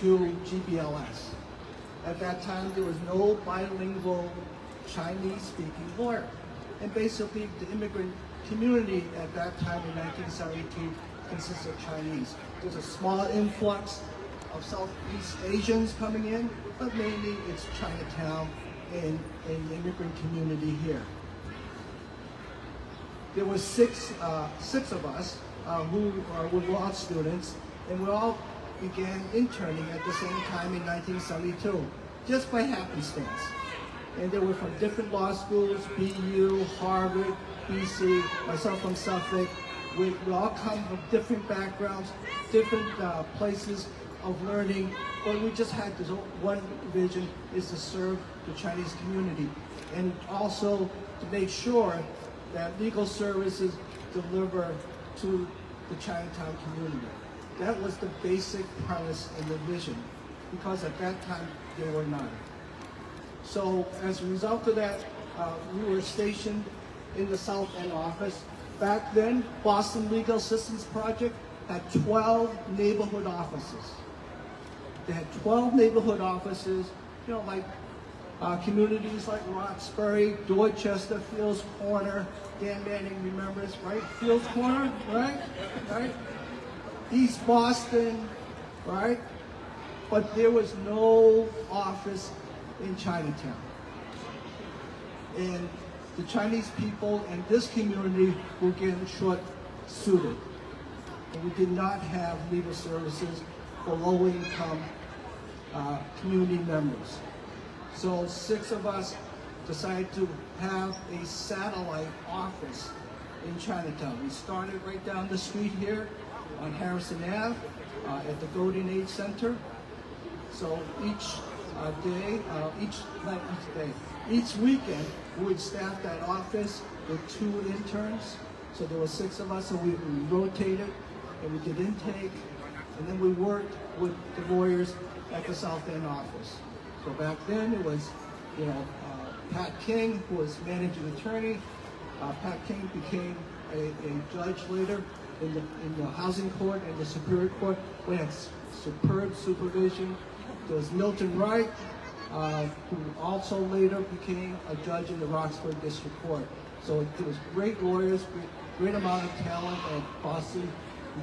to GBLS. At that time, there was no bilingual Chinese-speaking lawyer. And basically, the immigrant community at that time in 1972 consists of Chinese. There's a small influx of Southeast Asians coming in, but mainly it's Chinatown and the immigrant community here. There were six of us who were law students, and we all began interning at the same time in 1972, just by happenstance. And they were from different law schools, BU, Harvard, BC, myself from Suffolk. We all come from different backgrounds, different places of learning, but we just had this one vision, is to serve the Chinese community, and also to make sure that legal services deliver to the Chinatown community. That was the basic premise and the vision, because at that time there were none. So as a result of that, we were stationed in the South End office. Back then, Boston Legal Assistance Project had 12 neighborhood offices. They had 12 neighborhood offices, you know, like communities like Roxbury, Dorchester, Fields Corner. Dan Manning remembers, right? Fields Corner, right? Right? East Boston, right? But there was no office in Chinatown. And the Chinese people in this community were getting short-suited. And we did not have legal services for low-income community members. So 6 of us decided to have a satellite office in Chinatown. We started right down the street here on Harrison Ave at the Golden Age Center. So each weekend, we would staff that office with 2 interns. So there were 6 of us, so we rotated and we did intake, and then we worked with the lawyers at the South End office. So back then it was, Pat King, who was managing attorney. Pat King became a judge later in the housing court and the Superior Court. We had superb supervision. There was Milton Wright, who also later became a judge in the Roxbury District Court. So there was great lawyers, great amount of talent at Boston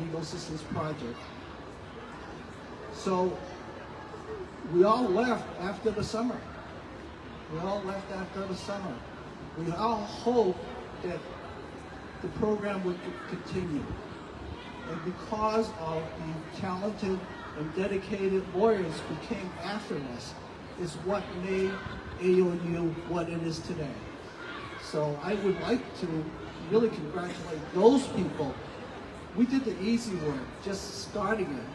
Legal Assistance Project. So we all left after the summer. We all hoped that the program would continue. And because of the talented and dedicated lawyers who came after us is what made AOU what it is today. So I would like to really congratulate those people. We did the easy work, just starting it,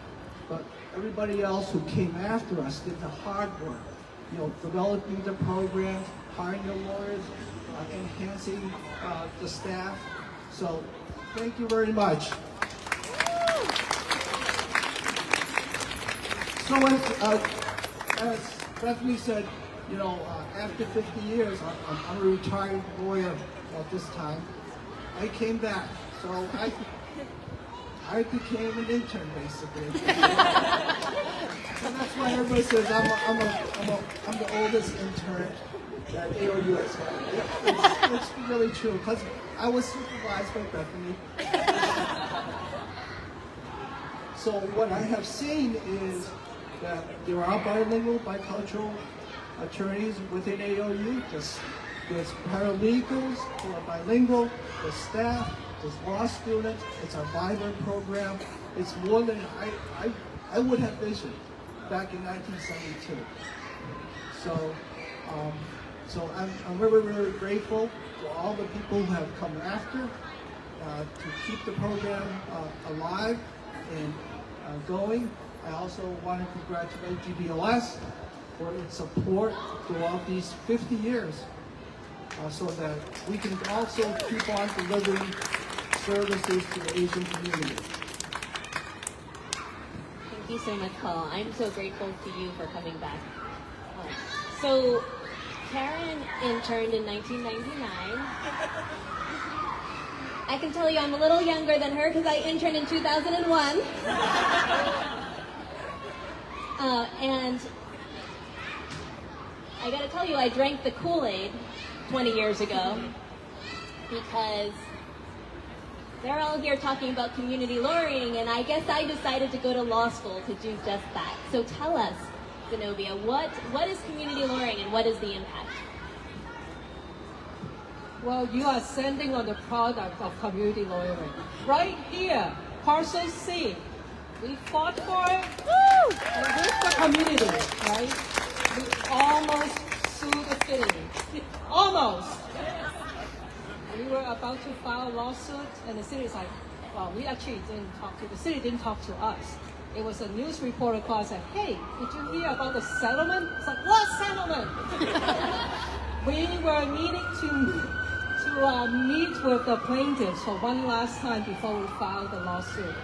but everybody else who came after us did the hard work, developing the programs, hiring the lawyers, enhancing the staff. So thank you very much. So as Bethany said, after 50 years, I'm a retired lawyer at this time. I came back, so I became an intern basically. So that's why everybody says I'm the oldest intern that AOU has had. It's really true, because I was supervised by Bethany. So what I have seen is that there are bilingual, bicultural attorneys within AOU. There's paralegals who are bilingual, there's staff, there's law students, it's a vibrant program. It's more than I would have visioned back in 1972. So I'm very, very grateful to all the people who have come after to keep the program alive and going. I also want to congratulate GBLS for its support throughout these 50 years so that we can also keep on delivering services to the Asian community. Thank you so much, Paul. I'm so grateful to you for coming back. So Karen interned in 1999. I can tell you I'm a little younger than her because I interned in 2001. And I gotta tell you, I drank the Kool-Aid 20 years ago because they're all here talking about community lawyering, and I guess I decided to go to law school to do just that. So tell us, Zenobia, what is community lawyering and what is the impact? Well, you are standing on the product of community lawyering. Right here, Parcel C. We fought for it and with the community, right? We almost sued the city. Almost. We were about to file a lawsuit, and the city is like, well, we actually didn't talk to, the city didn't talk to us. It was a news reporter called and said, hey, did you hear about the settlement? It's like, what settlement? We were needing to meet with the plaintiffs for one last time before we filed the lawsuit.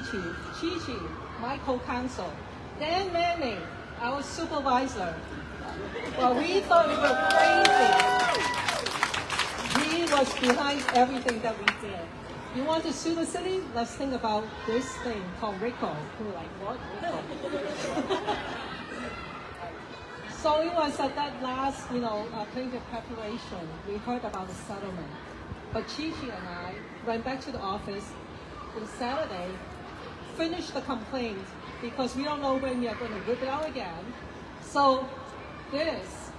Chi, my co-counsel, Dan Manning, our supervisor. Well, we thought we were crazy. He was behind everything that we did. You want to sue the city? Let's think about this thing called RICO. We were like, what? RICO? So it was at that last, plaintiff preparation, we heard about the settlement. But Chi and I went back to the office on Saturday, finished the complaint because we don't know when we are going to whip it out again. So this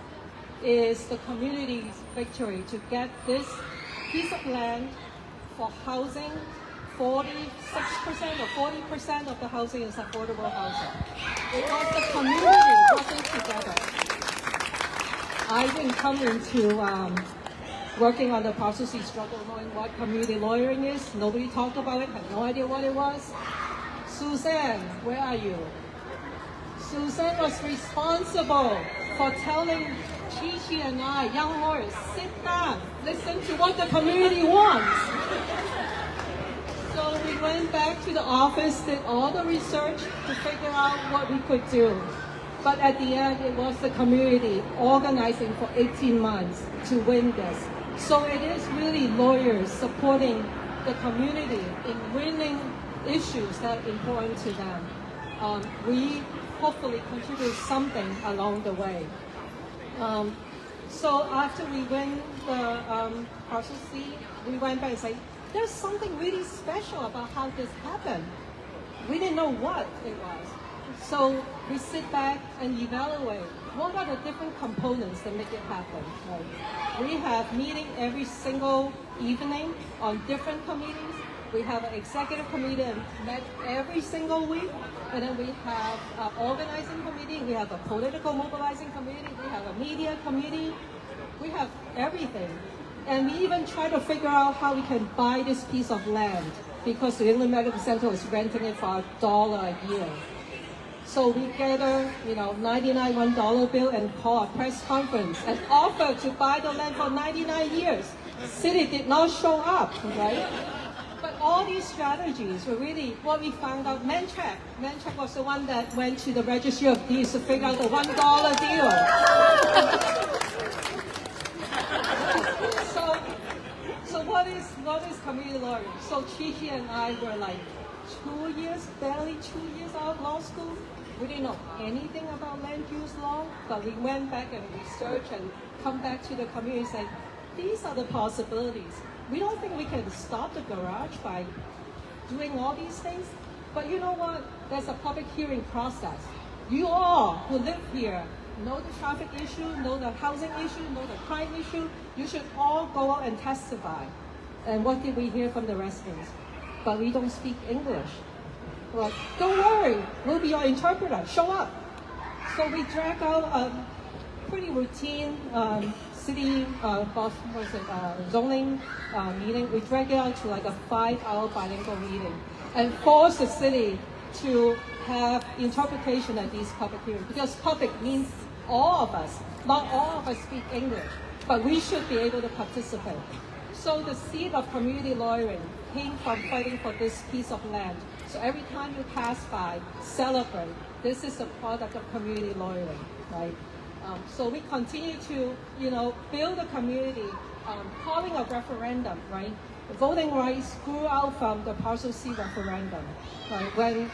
is the community's victory to get this piece of land for housing. 46% or 40% of the housing is affordable housing. It was the community working together. I didn't come into working on the Parcel C struggle knowing what community lawyering is. Nobody talked about it, had no idea what it was. Suzanne, where are you? Suzanne was responsible for telling Chi and I, young lawyers, sit down, listen to what the community wants. So we went back to the office, did all the research to figure out what we could do. But at the end, it was the community organizing for 18 months to win this. So it is really lawyers supporting the community in winning issues that are important to them. We hopefully contribute something along the way. So after we win the Parcel C, we went back and said, there's something really special about how this happened. We didn't know what it was. So we sit back and evaluate what are the different components that make it happen. Right? We have meeting every single evening on different committees. We have an executive committee that met every single week. And then we have an organizing committee. We have a political mobilizing committee. We have a media committee. We have everything. And we even try to figure out how we can buy this piece of land because the Inland Medical Center is renting it for $1 a year. So we gather, $99 $1 bill and call a press conference and offer to buy the land for 99 years. City did not show up, right? But all these strategies were really what we found out. Mantrack was the one that went to the Registry of Deeds to figure out the $1 deal. So what is community lawyering? So Chi and I were like barely 2 years out of law school. We didn't know anything about land use law, but we went back and researched and come back to the community and said, these are the possibilities. We don't think we can stop the garage by doing all these things, but you know what? There's a public hearing process. You all who live here know the traffic issue, know the housing issue, know the crime issue. You should all go out and testify. And what did we hear from the residents? But we don't speak English. Well, don't worry, we'll be your interpreter. Show up. So we drag out a pretty routine city zoning meeting. We drag it out to like a 5-hour bilingual meeting and force the city to have interpretation at these public hearings. Because public means all of us. Not all of us speak English, but we should be able to participate. So the seed of community lawyering came from fighting for this piece of land. So every time you pass by, celebrate. This is a product of community lawyering, right? So we continue to, build a community, calling a referendum, right? Voting rights grew out from the Parcel C referendum, right? When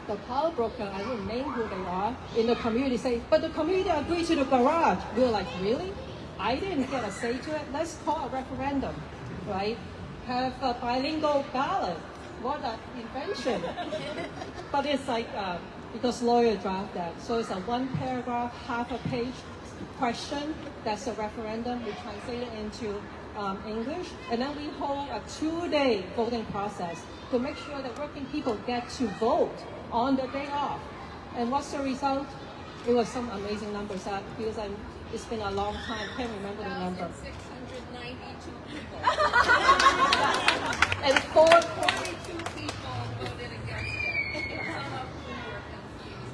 the power broker, I don't name who they are, in the community say, but the community agreed to the garage. We're like, really? I didn't get a say to it. Let's call a referendum, right? Have a bilingual ballot. What an invention. But it's like, because lawyer draft that. So it's a one paragraph, half a page question. That's a referendum. We translate it into English. And then we hold a 2-day voting process to make sure that working people get to vote on the day off. And what's the result? It was some amazing numbers because it's been a long time. I can't remember the number. 1,692 people. And 42 people voted against it. Some of whom were confused.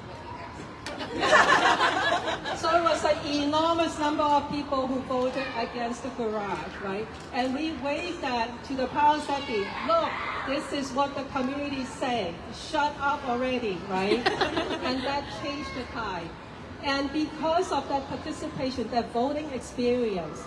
So it was an enormous number of people who voted against the garage, right? And we waved that to the powers that be. Look, this is what the community say. Shut up already, right? And that changed the tide. And because of that participation, that voting experience,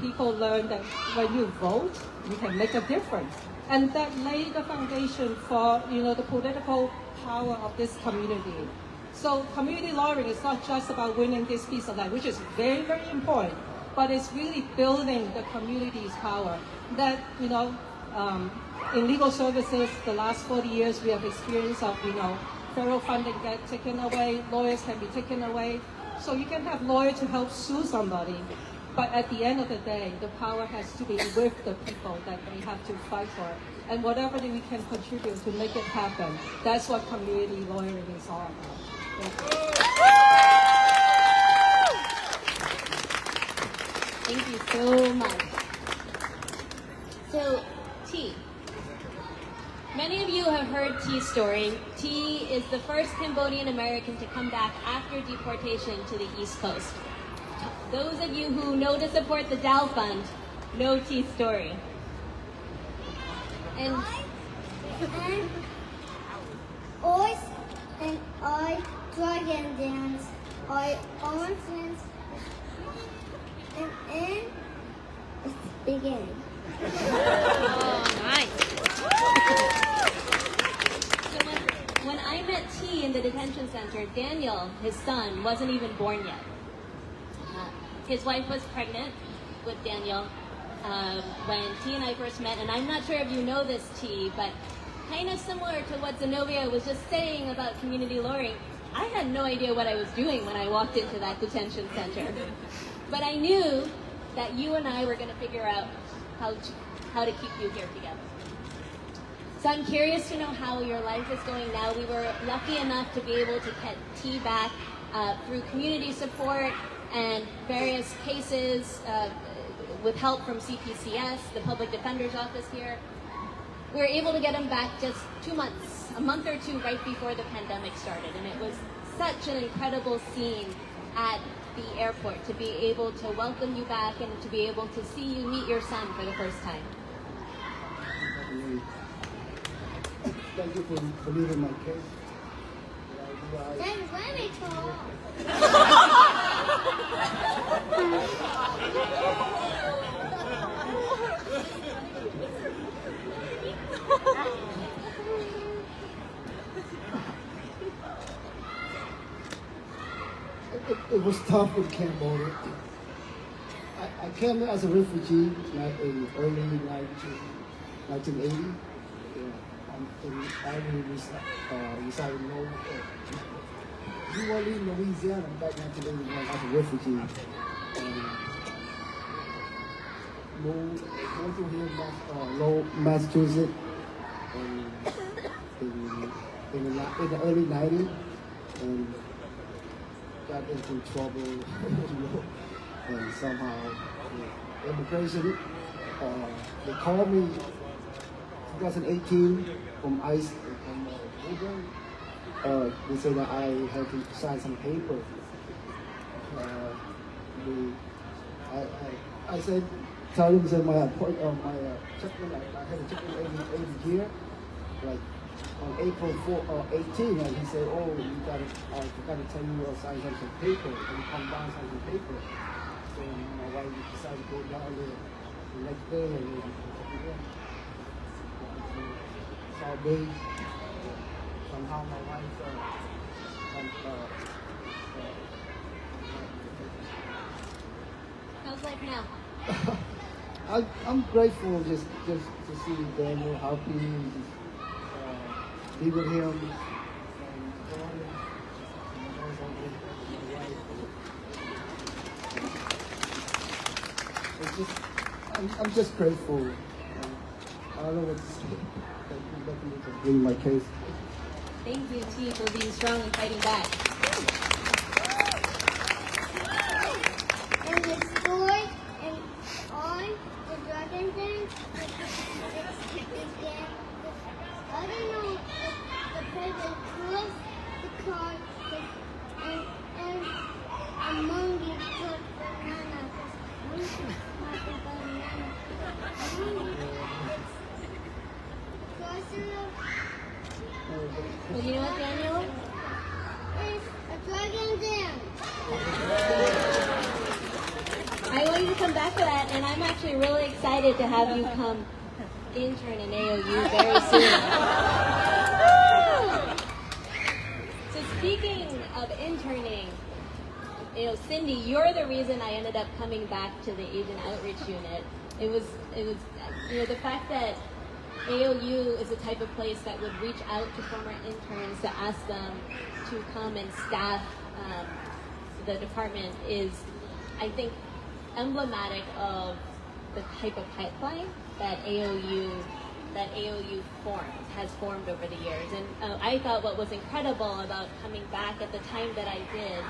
people learn that when you vote, you can make a difference. And that laid the foundation for, the political power of this community. So community lawyering is not just about winning this piece of land, which is very, very important, but it's really building the community's power. That, in legal services, the last 40 years, we have experience of, federal funding get taken away, lawyers can be taken away. So you can have lawyers to help sue somebody, but at the end of the day, the power has to be with the people that we have to fight for. And whatever that we can contribute to make it happen, that's what community lawyering is all about. Thank you so much. So, T. Many of you have heard T's story. T is the first Cambodian American to come back after deportation to the East Coast. Those of you who know to support the Dow Fund know T's story. And I dragon dance, I own friends, and it's beginning. Oh, nice. So when I met T in the detention center, Daniel, his son, wasn't even born yet. His wife was pregnant with Daniel when T and I first met, and I'm not sure if you know this, T, but kind of similar to what Zenobia was just saying about community lawyering, I had no idea what I was doing when I walked into that detention center. But I knew that you and I were going to figure out how to keep you here together. So I'm curious to know how your life is going now. We were lucky enough to be able to get T back through community support and various cases with help from CPCS, the Public Defender's Office here. We were able to get him back just 2 months, a month or two right before the pandemic started. And it was such an incredible scene at the airport to be able to welcome you back and to be able to see you meet your son for the first time. Thank you for believing my case. That's very tall. It was tough in Cambodia. I came as a refugee in early 1980. I resided in Louisiana back in 1981 as a refugee. Moved to here, Massachusetts, in the early 90s, and got into trouble, and somehow immigration. They called me 2018 from ICE, from Uber. They said that I had to sign some paper. I said, tell them that my checkpoint, I had a checkpoint every year, like on April 18, and he said, oh, I forgot to tell you sign some paper, and you come down sign some paper. So my wife decided to go down there the next day, and saw me. somehow my wife How's life now? I'm grateful just to see Daniel happy, be with him, and I'm just grateful. I don't know what to say. Nothing to bring my case. Thank you, T, for being strong and fighting back. And the story and on the dragon thing, I don't know if the president was because and a monkey took banana. Monkey not a banana. Monkey. Well, you know what, Daniel? It's a dragon dance. I want you to come back for that, and I'm actually really excited to have you come intern in AOU very soon. So speaking of interning, Cindy, you're the reason I ended up coming back to the Asian Outreach Unit. It was the fact that AOU is the type of place that would reach out to former interns to ask them to come and staff the department is, I think, emblematic of the type of pipeline that AOU has formed over the years. And I thought what was incredible about coming back at the time that I did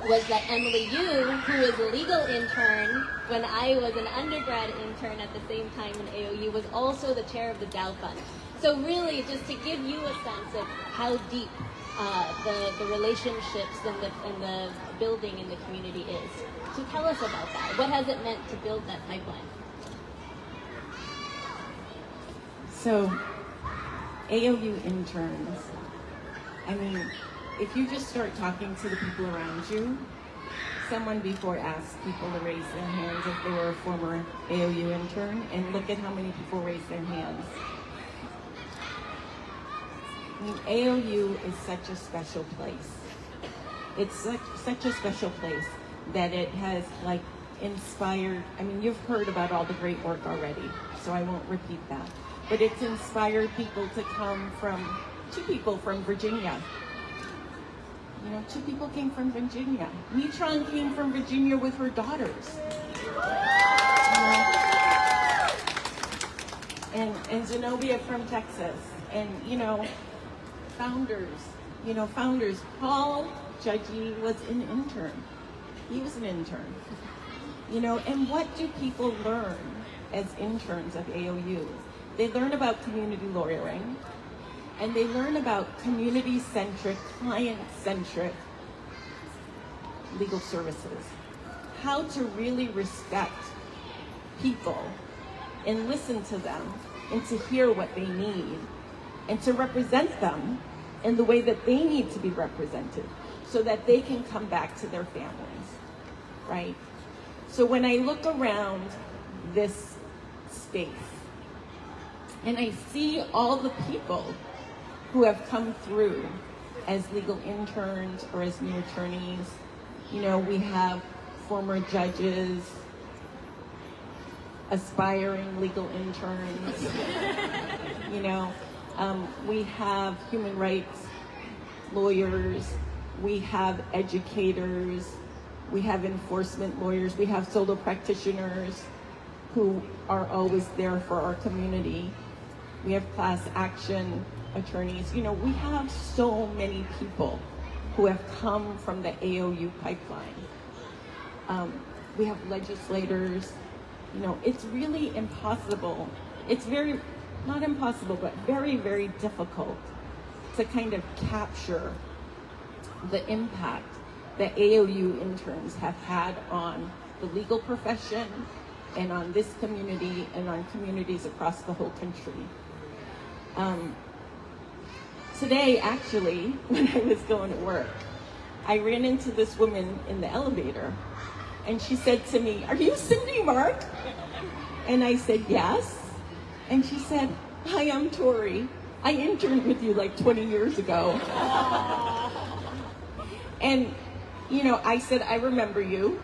was that Emily Yu, who was a legal intern when I was an undergrad intern at the same time in AOU, was also the chair of the Dow Fund. So really, just to give you a sense of how deep the relationships and the building in the community is. So tell us about that. What has it meant to build that pipeline? So, AOU interns, I mean, if you just start talking to the people around you, someone before asked people to raise their hands if they were a former AOU intern, and look at how many people raised their hands. I mean, AOU is such a special place. It's such a special place that it has inspired, I mean, you've heard about all the great work already, so I won't repeat that. But it's inspired people to come from, 2 people from Virginia. 2 people came from Virginia. Mitron came from Virginia with her daughters. And Zenobia from Texas. And, founders. Paul Judgy was an intern. He was an intern. And what do people learn as interns of AOU? They learn about community lawyering, and they learn about community-centric, client-centric legal services. How to really respect people and listen to them and to hear what they need and to represent them in the way that they need to be represented so that they can come back to their families, right? So when I look around this space and I see all the people who have come through as legal interns or as new attorneys, we have former judges, aspiring legal interns, we have human rights lawyers, we have educators, we have enforcement lawyers, we have solo practitioners who are always there for our community. We have class action attorneys. We have so many people who have come from the AOU pipeline. We have legislators. It's really impossible. It's not impossible, but very, very difficult to kind of capture the impact that AOU interns have had on the legal profession and on this community and on communities across the whole country. Today, actually, when I was going to work, I ran into this woman in the elevator, and she said to me, "Are you Cindy Mark?" And I said, "Yes." And she said, "Hi, I'm Tori. I interned with you like 20 years ago. And, you know, I said, I remember you.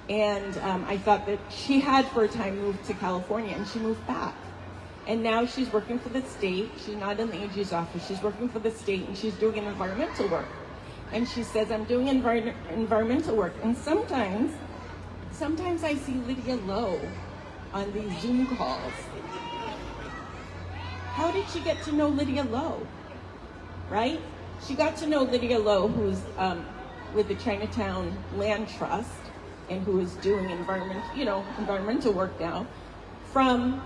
And I thought that she had for a time moved to California, and she moved back. And now she's working for the state. She's not in the AG's office. She's working for the state, and she's doing environmental work. And she says, I'm doing environmental work. And sometimes I see Lydia Lowe on these Zoom calls. How did she get to know Lydia Lowe? Right? She got to know Lydia Lowe, who's with the Chinatown Land Trust, and who is doing environmental work now, from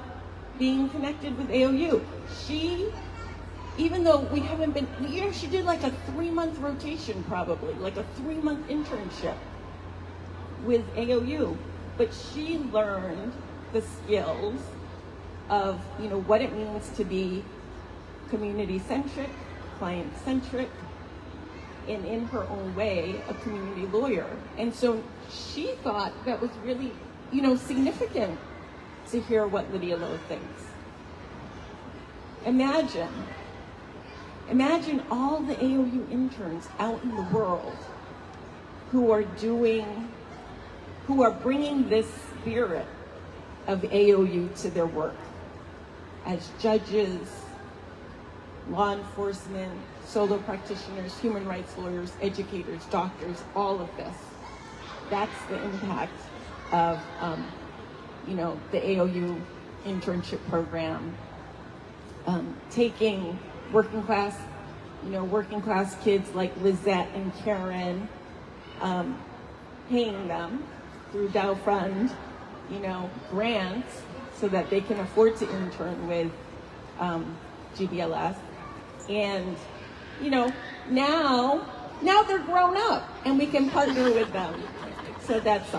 being connected with AOU. She, even though we haven't been, she did like a 3-month rotation probably, like a 3-month internship with AOU. But she learned the skills of, what it means to be community-centric, client-centric, and in her own way, a community lawyer. And so she thought that was really, significant to hear what Lydia Lowe thinks. Imagine all the AOU interns out in the world who are bringing this spirit of AOU to their work as judges, law enforcement, solo practitioners, human rights lawyers, educators, doctors, all of this. That's the impact of, the AOU internship program. Taking working class kids like Lizette and Karen, paying them through Dow Fund, grants so that they can afford to intern with GBLS. And, now they're grown up and we can partner with them. So that's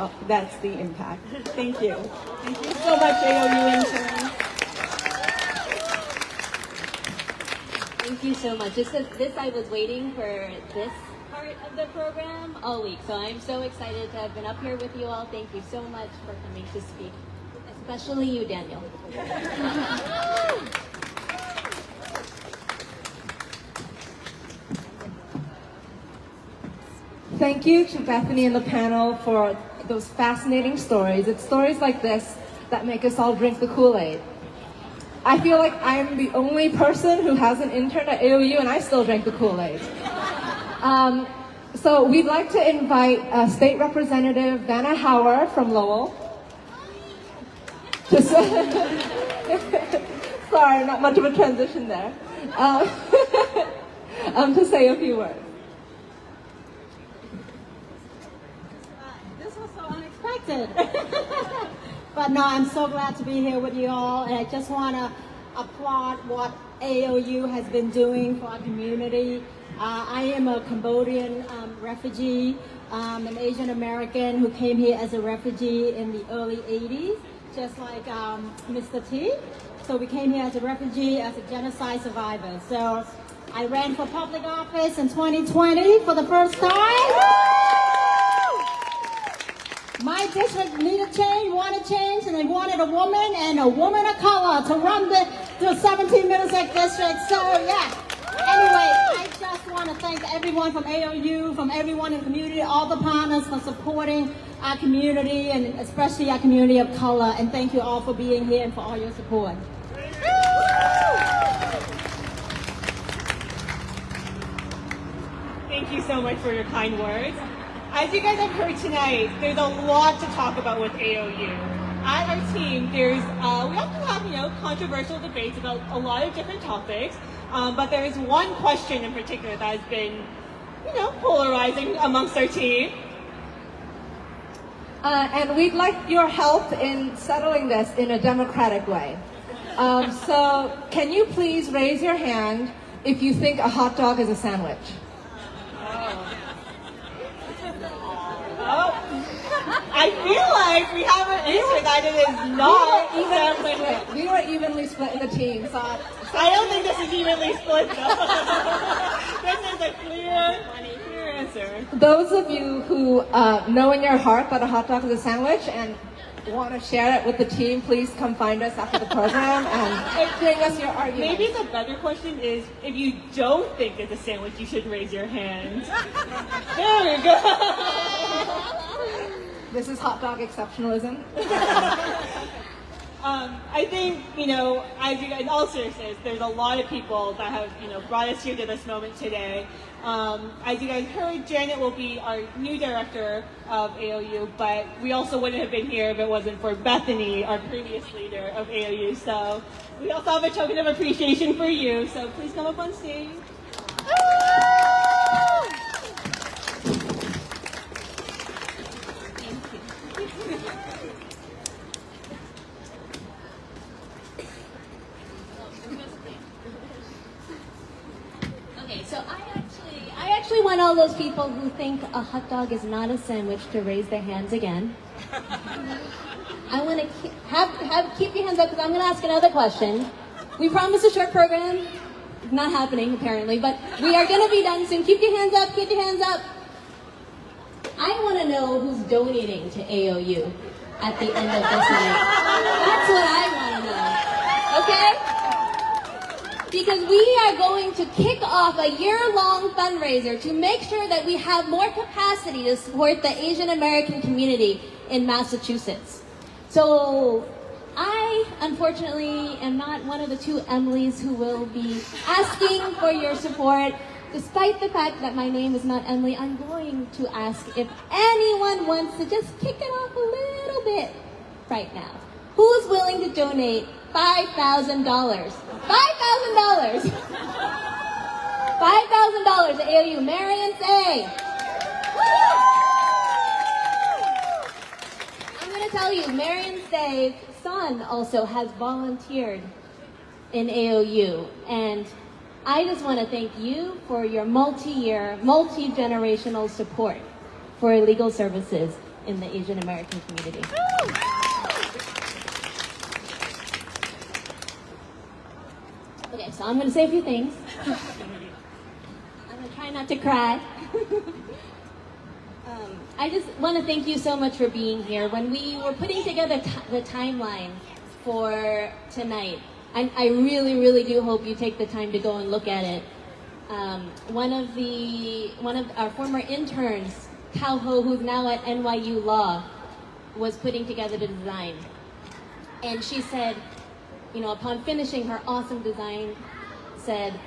the impact. Thank you. Thank you so much, AOU interns. Thank you so much. This I was waiting for this part of the program all week. So I'm so excited to have been up here with you all. Thank you so much for coming to speak, especially you, Daniel. Thank you to Bethany and the panel for those fascinating stories. It's stories like this that make us all drink the Kool-Aid. I feel like I'm the only person who hasn't interned at AOU, and I still drink the Kool-Aid. So we'd like to invite State Representative Vanna Hauer from Lowell. Sorry, not much of a transition there. To say a few words. This was so unexpected. But no, I'm so glad to be here with you all, and I just want to applaud what AOU has been doing for our community. I am a Cambodian refugee, an Asian American who came here as a refugee in the early 80s, just like Mr. T. So we came here as a refugee, as a genocide survivor. So I ran for public office in 2020 for the first time. My district needed change, wanted change, and they wanted a woman and a woman of color to run the 17 Middlesex district. So yeah. Anyway, I just want to thank everyone from AOU, from everyone in the community, all the partners for supporting our community, and especially our community of color. And thank you all for being here and for all your support. Thank you so much for your kind words. As you guys have heard tonight, there's a lot to talk about with AOU. At our team, we often have controversial debates about a lot of different topics, but there is one question in particular that has been polarizing amongst our team. And we'd like your help in settling this in a democratic way. So can you please raise your hand if you think a hot dog is a sandwich? Oh, I feel like we have an answer that it is not. We were evenly split in the team, so I don't think this is evenly split though. This is a clear answer. Those of you who know in your heart that a hot dog is a sandwich, and want to share it with the team, please come find us after the program and bring us your arguments. Maybe the better question is, if you don't think it's a sandwich, you should raise your hand. There we go. This is hot dog exceptionalism. I think, as you guys, in all seriousness, there's a lot of people that have, brought us here to this moment today. As you guys heard, Janet will be our new director of AOU, but we also wouldn't have been here if it wasn't for Bethany, our previous leader of AOU. So we also have a token of appreciation for you. So please come up on stage. Okay, so I actually want all those people who think a hot dog is not a sandwich to raise their hands again. I want to keep your hands up because I'm going to ask another question. We promised a short program. Not happening apparently, but we are going to be done soon. Keep your hands up. Keep your hands up. I want to know who's donating to AOU at the end of this night. That's what I want to know. Okay? Because we are going to kick off a year-long fundraiser to make sure that we have more capacity to support the Asian American community in Massachusetts. So I, unfortunately, am not one of the two Emilys who will be asking for your support. Despite the fact that my name is not Emily, I'm going to ask if anyone wants to just kick it off a little bit right now. Who's willing to donate $5,000? $5,000! $5,000 to AOU. Marion, say! I'm going to tell you, Marion Say's son also has volunteered in AOU, and I just want to thank you for your multi-year, multi-generational support for legal services in the Asian American community. Okay, so I'm going to say a few things. I'm going to try not to cry. I just want to thank you so much for being here. When we were putting together the timeline for tonight, I really, really do hope you take the time to go and look at it. One of our former interns, Tao Ho, who's now at NYU Law, was putting together the design. And she said, upon finishing her awesome design, said,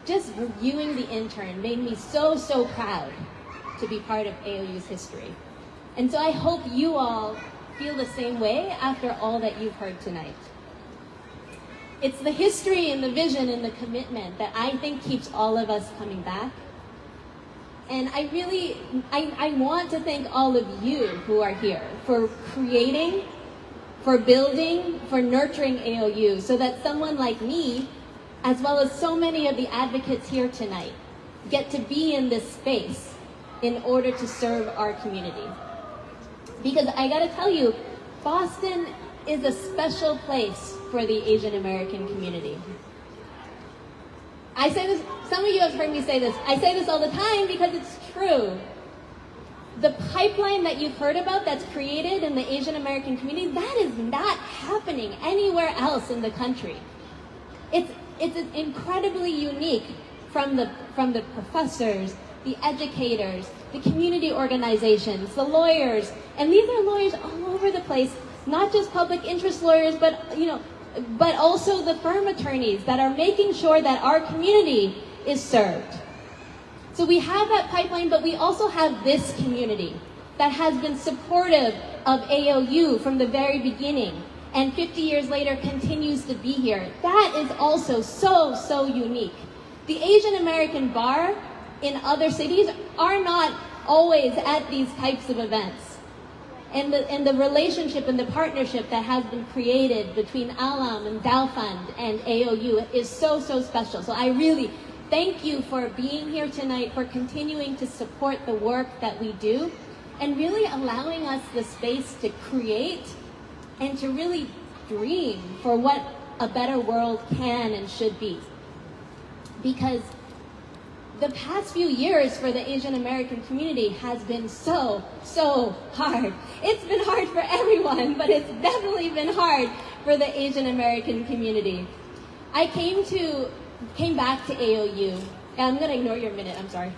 just reviewing the intern made me so, so proud to be part of AOU's history. And so I hope you all feel the same way after all that you've heard tonight. It's the history and the vision and the commitment that I think keeps all of us coming back. And I want to thank all of you who are here for creating, for building, for nurturing AOU so that someone like me, as well as so many of the advocates here tonight, get to be in this space in order to serve our community. Because I gotta tell you, Boston is a special place for the Asian American community. I say this, some of you have heard me say this. I say this all the time because it's true. The pipeline that you've heard about that's created in the Asian American community, that is not happening anywhere else in the country. It's incredibly unique from the professors, the educators, the community organizations, the lawyers, and these are lawyers all over the place, not just public interest lawyers, but also the firm attorneys that are making sure that our community is served. So we have that pipeline, but we also have this community that has been supportive of AOU from the very beginning, and 50 years later continues to be here. That is also so, so unique. The Asian American bar in other cities are not always at these types of events. And the relationship and the partnership that has been created between Alam and Dow Fund and AOU is so, so special. So I really thank you for being here tonight, for continuing to support the work that we do, and really allowing us the space to create and to really dream for what a better world can and should be. Because the past few years for the Asian American community has been so hard. It's been hard for everyone, but it's definitely been hard for the Asian American community. I came back to AOU, and I'm gonna ignore your minute, I'm sorry.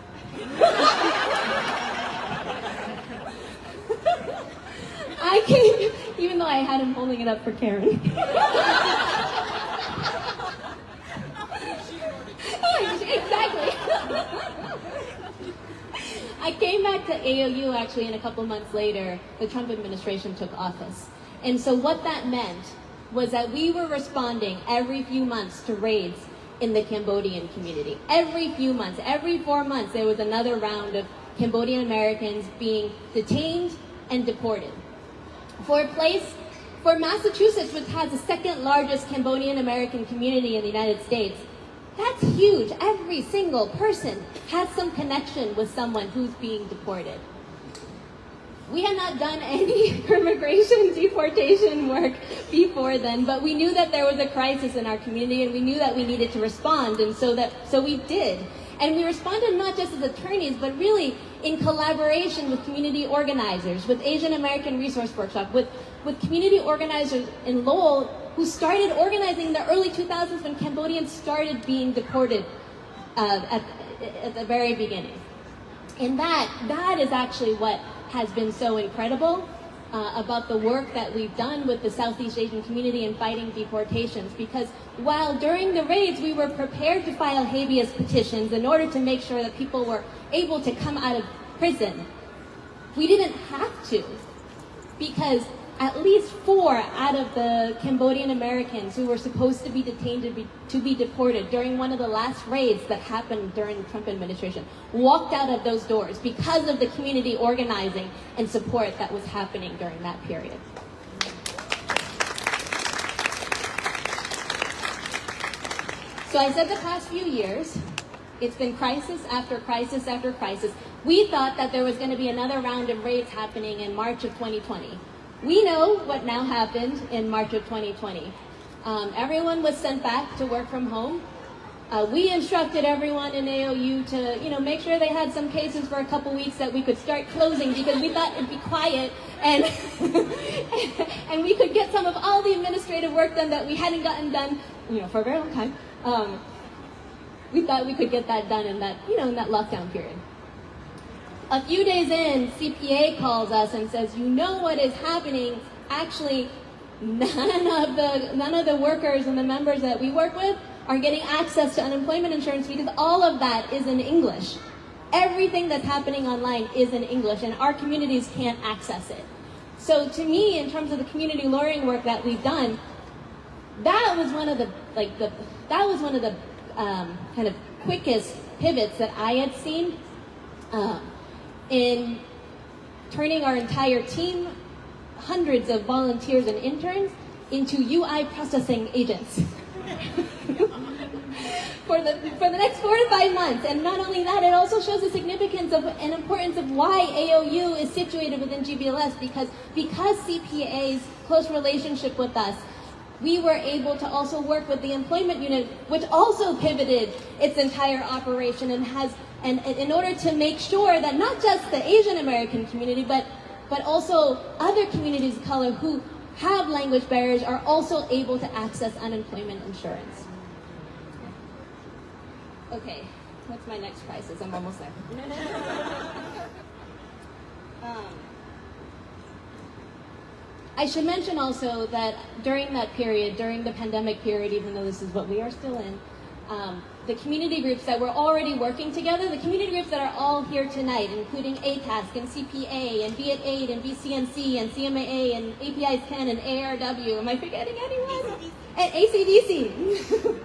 I came, even though I had him holding it up for Karen. Exactly. I came back to AOU actually, and a couple months later, the Trump administration took office. And so what that meant was that we were responding every few months to raids in the Cambodian community. Every few months, every 4 months, there was another round of Cambodian Americans being detained and deported. For Massachusetts, which has the second largest Cambodian American community in the United States, that's huge. Every single person has some connection with someone who's being deported. We had not done any immigration deportation work before then, but we knew that there was a crisis in our community, and we knew that we needed to respond, and so we did. And we responded not just as attorneys, but really in collaboration with community organizers, with Asian American Resource Workshop, with community organizers in Lowell who started organizing in the early 2000s when Cambodians started being deported at the very beginning. And that is actually what has been so incredible about the work that we've done with the Southeast Asian community in fighting deportations, because while during the raids we were prepared to file habeas petitions in order to make sure that people were able to come out of prison, we didn't have to, because at least 4 out of the Cambodian Americans who were supposed to be detained to be deported during one of the last raids that happened during the Trump administration walked out of those doors because of the community organizing and support that was happening during that period. So I said the past few years, it's been crisis after crisis after crisis. We thought that there was going to be another round of raids happening in March of 2020. We know what now happened in March of 2020. Everyone was sent back to work from home. We instructed everyone in AOU to, make sure they had some cases for a couple weeks that we could start closing, because we thought it'd be quiet and and we could get some of all the administrative work done that we hadn't gotten done, for a very long time. We thought we could get that done in that, in that lockdown period. A few days in, CPA calls us and says, you know what is happening? Actually, none of the workers and the members that we work with are getting access to unemployment insurance because all of that is in English. Everything that's happening online is in English, and our communities can't access it. So to me, in terms of the community lawyering work that we've done, that was one of the kind of quickest pivots that I had seen in turning our entire team, hundreds of volunteers and interns, into UI processing agents for the next 4 to 5 months. And not only that, it also shows the significance of and importance of why AOU is situated within GBLS, because CPA's close relationship with us, we were able to also work with the employment unit, which also pivoted its entire operation and in order to make sure that not just the Asian American community, but also other communities of color who have language barriers are also able to access unemployment insurance. Okay, what's my next crisis? I'm almost there. I should mention also that during that period, during the pandemic period, even though this is what we are still in, the community groups that were already working together, the community groups that are all here tonight, including ATASC and CPA and B8 and BCNC and CMAA and APIs 10 and ARW, am I forgetting anyone? And ACDC.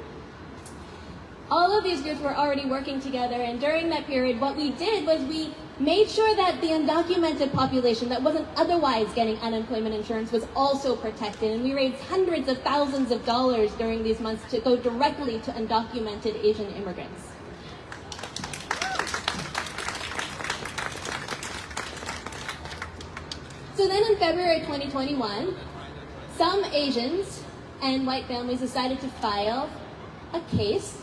All of these groups were already working together, and during that period, what we did was we made sure that the undocumented population that wasn't otherwise getting unemployment insurance was also protected, and we raised hundreds of thousands of dollars during these months to go directly to undocumented Asian immigrants. So then in February 2021, some Asians and white families decided to file a case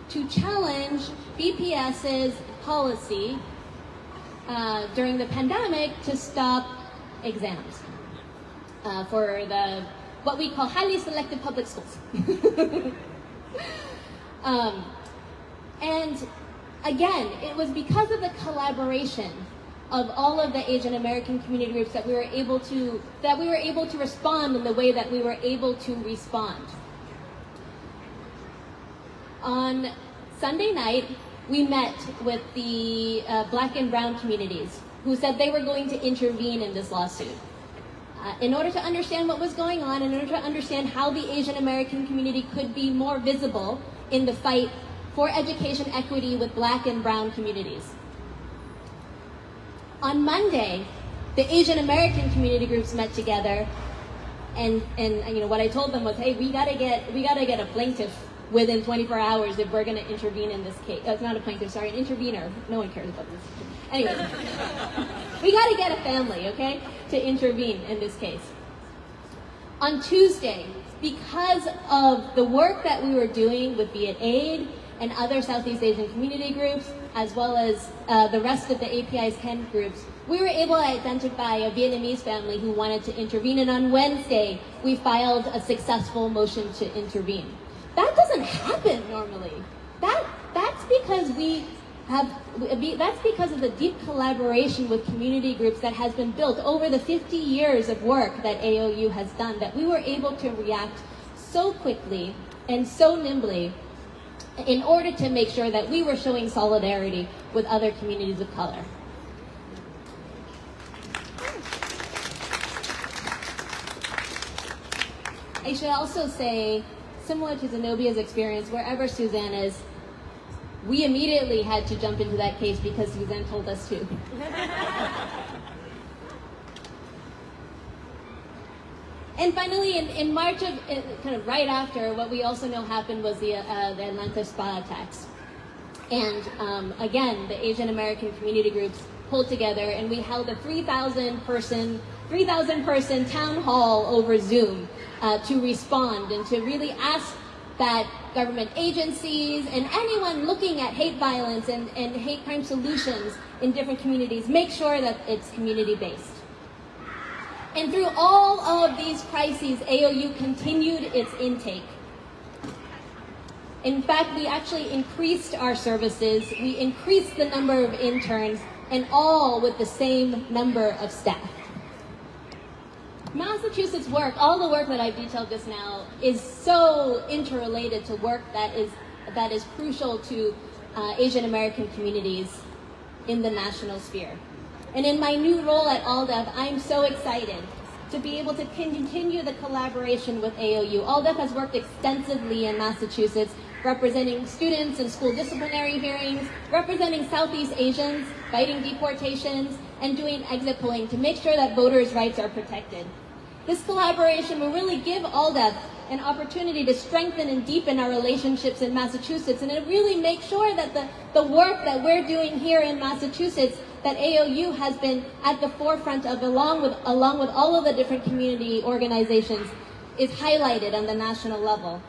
to challenge BPS's policy during the pandemic to stop exams for what we call highly selective public schools. And again, it was because of the collaboration of all of the Asian American community groups that we were able to respond in the way that we were able to respond. On Sunday night, we met with the Black and Brown communities who said they were going to intervene in this lawsuit. In order to understand what was going on, in order to understand how the Asian American community could be more visible in the fight for education equity with Black and Brown communities. On Monday, the Asian American community groups met together, and what I told them was, hey, we gotta get a plaintiff within 24 hours if we're going to intervene in this case. It's not a plaintiff, sorry, an intervener. No one cares about this. Anyway, we got to get a family, okay, to intervene in this case. On Tuesday, because of the work that we were doing with Be It Aid and other Southeast Asian community groups, as well as the rest of the API's Ken groups, we were able to identify a Vietnamese family who wanted to intervene, and on Wednesday, we filed a successful motion to intervene. That doesn't happen normally. That's because that's because of the deep collaboration with community groups that has been built over the 50 years of work that AOU has done, that we were able to react so quickly and so nimbly in order to make sure that we were showing solidarity with other communities of color. I should also say, similar to Zenobia's experience, wherever Suzanne is, we immediately had to jump into that case because Suzanne told us to. And finally, in March kind of right after, what we also know happened was the Atlanta spa attacks. And again, the Asian American community groups pulled together, and we held a 3,000 person town hall over Zoom to respond and to really ask that government agencies and anyone looking at hate violence and hate crime solutions in different communities make sure that it's community-based. And through all of these crises, AOU continued its intake. In fact, we actually increased our services, we increased the number of interns, and all with the same number of staff. Massachusetts work, all the work that I've detailed just now, is so interrelated to work that is crucial to Asian American communities in the national sphere. And in my new role at ALDEF, I'm so excited to be able to continue the collaboration with AOU. ALDEF has worked extensively in Massachusetts, representing students in school disciplinary hearings, representing Southeast Asians, fighting deportations, and doing exit polling to make sure that voters' rights are protected. This collaboration will really give ALDEF an opportunity to strengthen and deepen our relationships in Massachusetts, and it really make sure that the work that we're doing here in Massachusetts, that AOU has been at the forefront of, along with all of the different community organizations, is highlighted on the national level.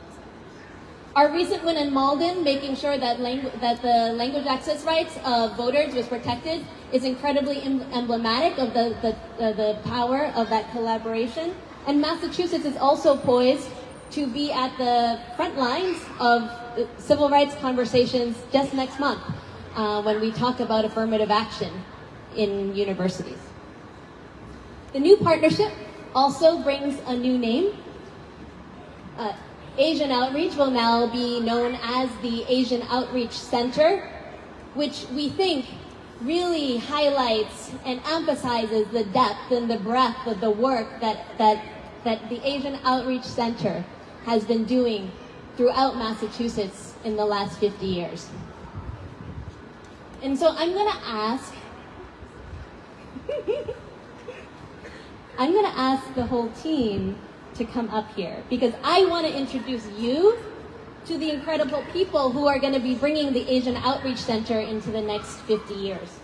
Our recent win in Malden, making sure that the language access rights of voters was protected, is incredibly emblematic of the power of that collaboration. And Massachusetts is also poised to be at the front lines of civil rights conversations just next month when we talk about affirmative action in universities. The new partnership also brings a new name. Asian Outreach will now be known as the Asian Outreach Center, which we think really highlights and emphasizes the depth and the breadth of the work that the Asian Outreach Center has been doing throughout Massachusetts in the last 50 years. And so I'm going to ask the whole team to come up here, because I want to introduce you to the incredible people who are going to be bringing the Asian Outreach Center into the next 50 years.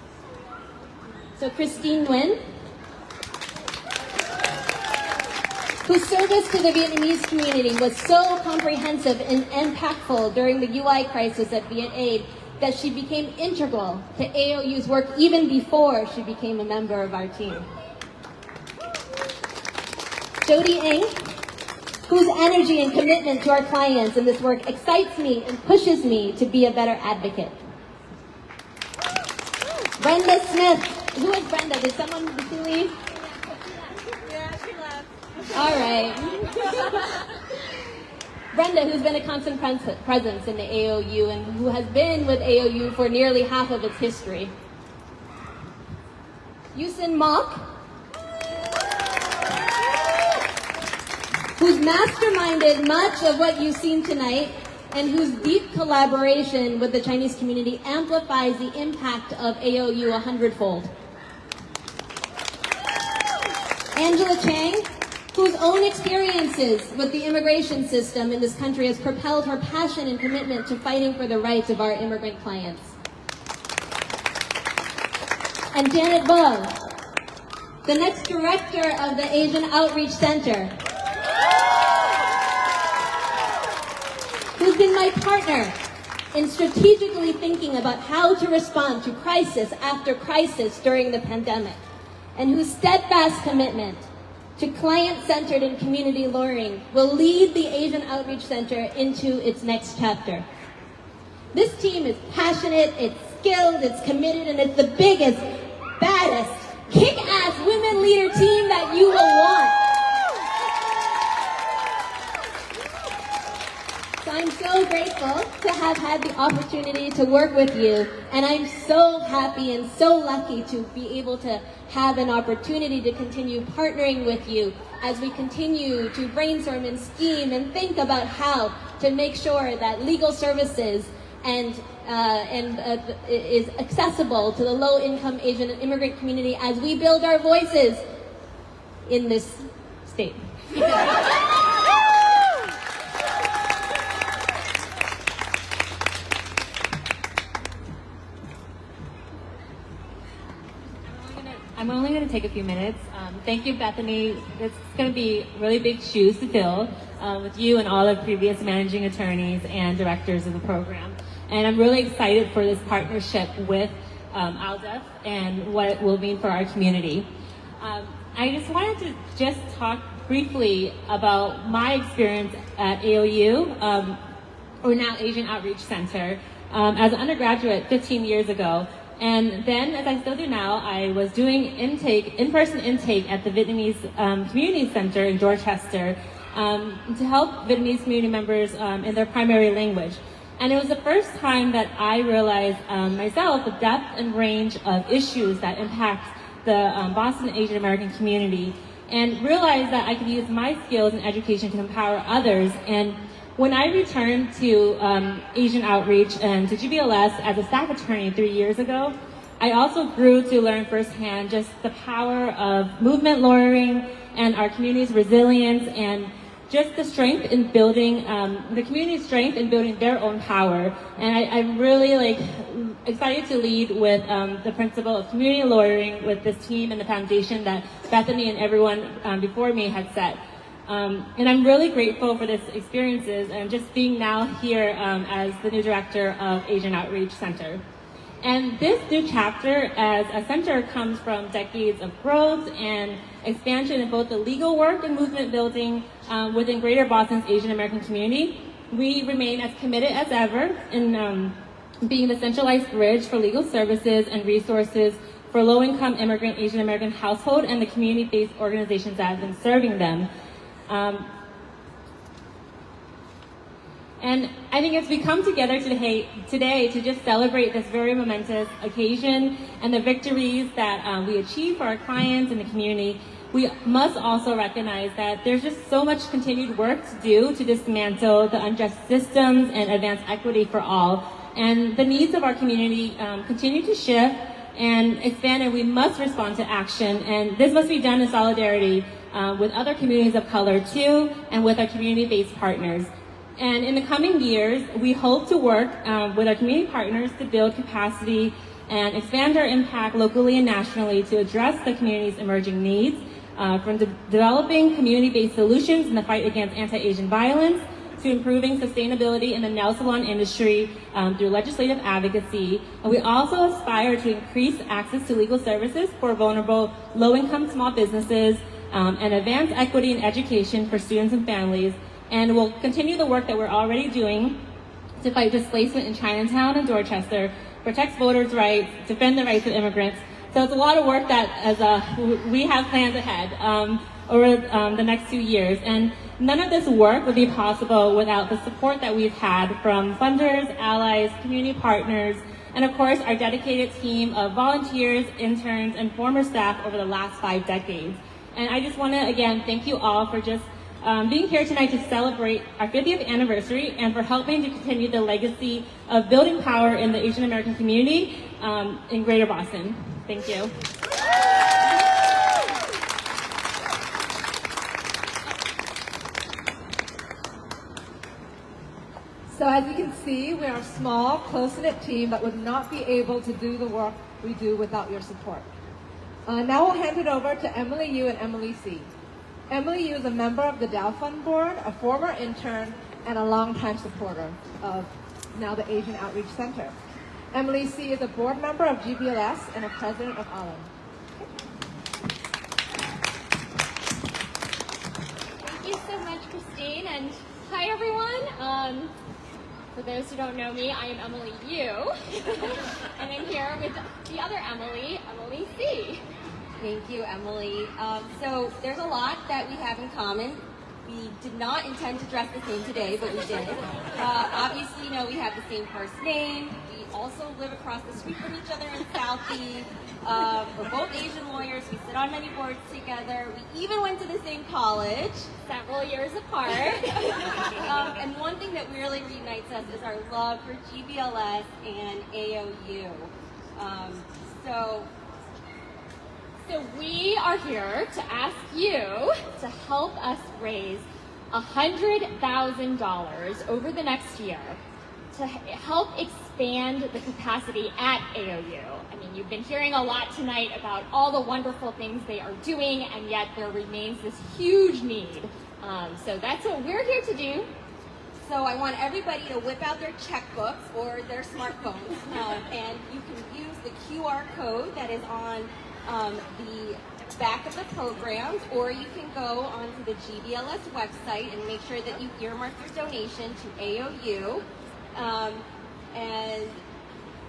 So Christine Nguyen, whose service to the Vietnamese community was so comprehensive and impactful during the UI crisis at VietAid that she became integral to AOU's work even before she became a member of our team. Jody Ng, whose energy and commitment to our clients in this work excites me and pushes me to be a better advocate. Brenda Smith. Who is Brenda? Did someone leave? Yeah, she left. All right. Brenda, who's been a constant presence in the AOU and who has been with AOU for nearly half of its history. Yusin Mok, who's masterminded much of what you've seen tonight and whose deep collaboration with the Chinese community amplifies the impact of AOU 100-fold. Angela Chang, whose own experiences with the immigration system in this country has propelled her passion and commitment to fighting for the rights of our immigrant clients. And Janet Vo, the next director of the Asian Outreach Center, who's been my partner in strategically thinking about how to respond to crisis after crisis during the pandemic, and whose steadfast commitment to client-centered and community lawyering will lead the Asian Outreach Center into its next chapter. This team is passionate, it's skilled, it's committed, and it's the biggest, baddest, kick-ass women leader team that you will want. So I'm so grateful to have had the opportunity to work with you, and I'm so happy and so lucky to be able to have an opportunity to continue partnering with you as we continue to brainstorm and scheme and think about how to make sure that legal services is accessible to the low-income Asian and immigrant community as we build our voices in this state. I'm only going to take a few minutes. Thank you, Bethany. It's going to be really big shoes to fill with you and all of previous managing attorneys and directors of the program. And I'm really excited for this partnership with ALDEF and what it will mean for our community. I just wanted to just talk briefly about my experience at AOU, or now Asian Outreach Center, as an undergraduate 15 years ago. And then, as I still do now, I was doing in-person intake at the Vietnamese Community Center in Dorchester to help Vietnamese community members in their primary language. And it was the first time that I realized myself the depth and range of issues that impact the Boston Asian American community, and realized that I could use my skills in education to empower others. And when I returned to Asian Outreach and to GBLS as a staff attorney 3 years ago, I also grew to learn firsthand just the power of movement lawyering and our community's resilience, and just the strength in building, the community's strength in building their own power. And I'm really excited to lead with the principle of community lawyering with this team and the foundation that Bethany and everyone before me had set. And I'm really grateful for this experiences and just being now here as the new director of Asian Outreach Center. And this new chapter as a center comes from decades of growth and expansion in both the legal work and movement building within Greater Boston's Asian American community. We remain as committed as ever in being the centralized bridge for legal services and resources for low-income immigrant Asian American household and the community-based organizations that have been serving them. And I think as we come together today to just celebrate this very momentous occasion and the victories that we achieve for our clients and the community, we must also recognize that there's just so much continued work to do to dismantle the unjust systems and advance equity for all. And the needs of our community continue to shift and expand, and we must respond to action. And this must be done in solidarity with other communities of color too, and with our community-based partners. And in the coming years, we hope to work with our community partners to build capacity and expand our impact locally and nationally to address the community's emerging needs. from developing community-based solutions in the fight against anti-Asian violence to improving sustainability in the nail salon industry through legislative advocacy. And we also aspire to increase access to legal services for vulnerable low-income small businesses and advance equity in education for students and families. And we'll continue the work that we're already doing to fight displacement in Chinatown and Dorchester, protect voters' rights, defend the rights of immigrants. So it's a lot of work that we have planned ahead over the next few years. And none of this work would be possible without the support that we've had from funders, allies, community partners, and of course our dedicated team of volunteers, interns, and former staff over the last 5 decades. And I just want to again thank you all for just being here tonight to celebrate our 50th anniversary and for helping to continue the legacy of building power in the Asian American community in Greater Boston. Thank you. So as you can see, we are a small, close-knit team that would not be able to do the work we do without your support. Now we'll hand it over to Emily Yu and Emily C. Emily Yu is a member of the Dow Fund Board, a former intern, and a longtime supporter of now the Asian Outreach Center. Emily C. is a board member of GBLS and a president of ALAN. Thank you so much, Christine, and hi everyone. For those who don't know me, I am Emily Yu, and I'm here with the other Emily, Emily C. Thank you, Emily. So there's a lot that we have in common. We did not intend to dress the same today, but we did. Obviously, we have the same first name. We also live across the street from each other in Southie. We're both Asian lawyers. We sit on many boards together. We even went to the same college, several years apart. And one thing that really reunites us is our love for GBLS and AOU. So we are here to ask you to help us raise $100,000 over the next year to help expand the capacity at AOU. I mean, you've been hearing a lot tonight about all the wonderful things they are doing, and yet there remains this huge need. So that's what we're here to do. So I want everybody to whip out their checkbooks or their smartphones, and you can use the QR code that is on the back of the programs, or you can go onto the GBLS website and make sure that you earmark your donation to AOU. And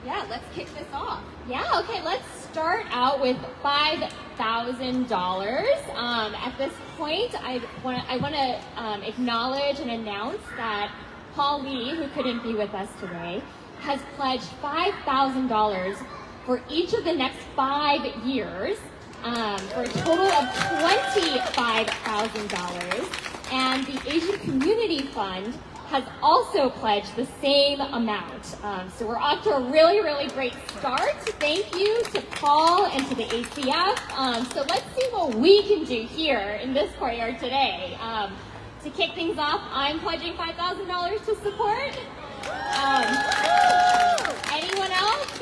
yeah, let's kick this off. Yeah, okay, let's start out with $5,000. At this point, I want to acknowledge and announce that Paul Lee, who couldn't be with us today, has pledged $5,000 for each of the next 5 years, for a total of $25,000. And the Asian Community Fund has also pledged the same amount. So we're off to a really, really great start. Thank you to Paul and to the ACF. So let's see what we can do here in this courtyard today. To kick things off, I'm pledging $5,000 to support. Anyone else?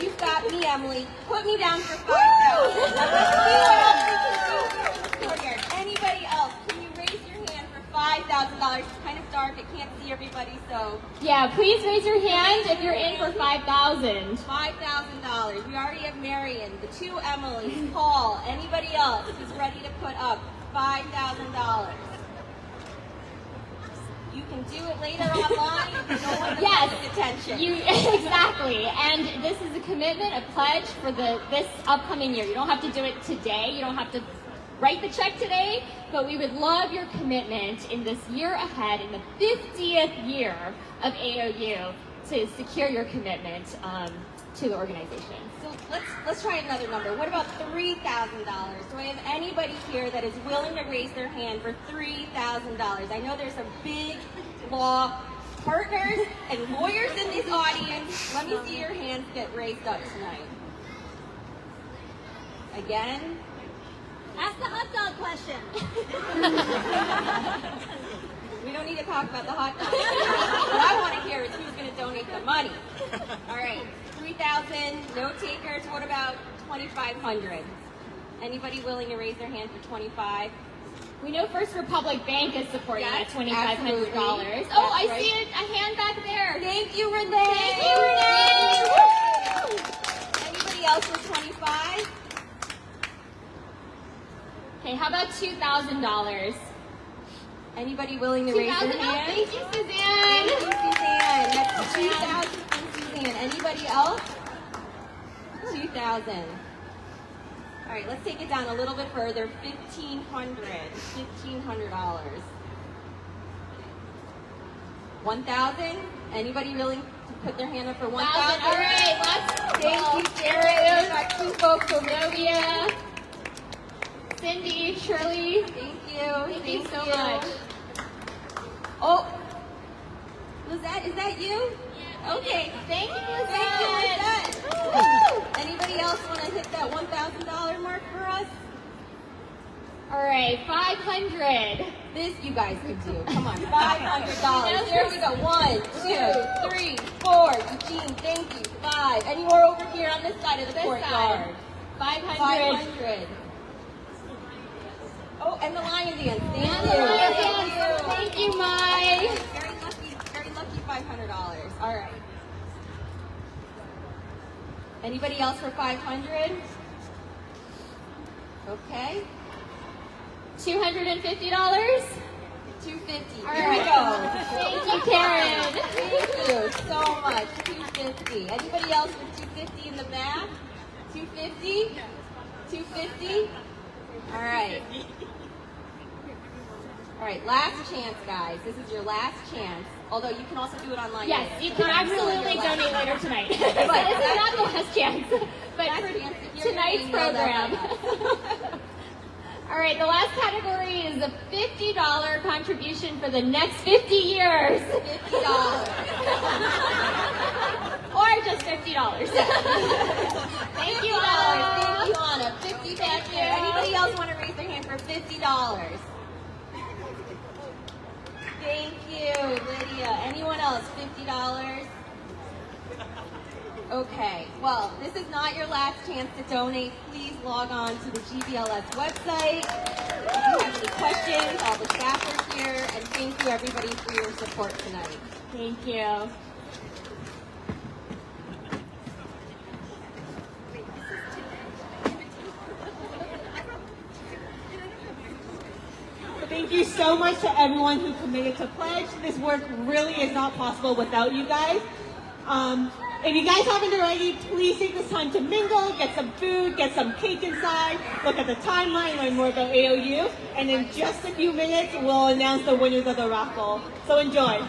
You've got me, Emily. Put me down for $5,000. Anybody else? Can you raise your hand for $5,000? It's kind of dark. I can't see everybody, so. Yeah, please raise your hand if you're in for $5,000. $5,000. We already have Marion, the 2 Emilys, Paul. Anybody else who's ready to put up $5,000? You can do it later online if no one yes, pays attention. Exactly. And this is a commitment, a pledge for this upcoming year. You don't have to do it today. You don't have to write the check today, but we would love your commitment in this year ahead, in the 50th year of AOU, to secure your commitment to the organization. So let's try another number. What about $3,000? Do I have anybody here that is willing to raise their hand for $3,000? I know there's some big law partners and lawyers in this audience. Let me see your hands get raised up tonight. Again? Ask the hot dog question. We don't need to talk about the hot dog. What I want to hear is who's going to donate the money. All right, 3,000, no takers. What about 2,500? Anybody willing to raise their hand for 25? We know First Republic Bank is supporting Yes, at $2,500. absolutely. Oh, I That's see a hand back there. Thank you, Renee. Thank you, Renee. Woo! Anybody else for 25? Okay, how about $2,000? Anybody willing to raise their $2,000. hand? Thank you, Suzanne. Thank you, Suzanne. That's 2,000 from Suzanne. Anybody else? 2,000. All right, let's take it down a little bit further. $1,500. 1,000. Anybody willing to put their hand up for 1,000? All right, let's Thank you, Jared. We got 2 folks over Novia, here. Cindy, Shirley. Thank you. Thank you so much. Oh, is that you? Yeah. Okay. Thank you, Thank you, Lizette. Lizette. Woo! Anybody else want to hit that $1,000 mark for us? All right, $500. This you guys can do. Come on, $500. There we go. 1, 2, 3, 4. Eugene, thank you. 5. Any more over here on this side of the courtyard? 500. 500. Oh, and the lion dance. Thank And you. the lion dance. Thank you, Mai. Very lucky $500. All right. Anybody else for 500? Okay. $250. $250. All Here we right. go. Thank you, Karen. Thank you so much. $250. Anybody else with $250 in the back? $250? $250? All right. All right, last chance, guys. This is your last chance. Although you can also do it online. Yes, later. you can absolutely donate later tonight. This is not the last chance, but Last for chance to hear tonight's your name, program. know All right, the last category is a $50 contribution for the next 50 years. $50. Or just $50. Thank you, Thank Anna. you, Anna. 50 back Thank there. you. Anybody else want to raise their hand for $50? Thank you, Lydia. Anyone else? $50? Okay, well, this is not your last chance to donate. Please log on to the GBLS website. If you have any questions, all the staff are here. And thank you, everybody, for your support tonight. Thank you. Thank you so much to everyone who committed to pledge. This work really is not possible without you guys. If you guys haven't already, please take this time to mingle, get some food, get some cake inside, look at the timeline, learn more about AOU, and in just a few minutes, we'll announce the winners of the raffle. So enjoy.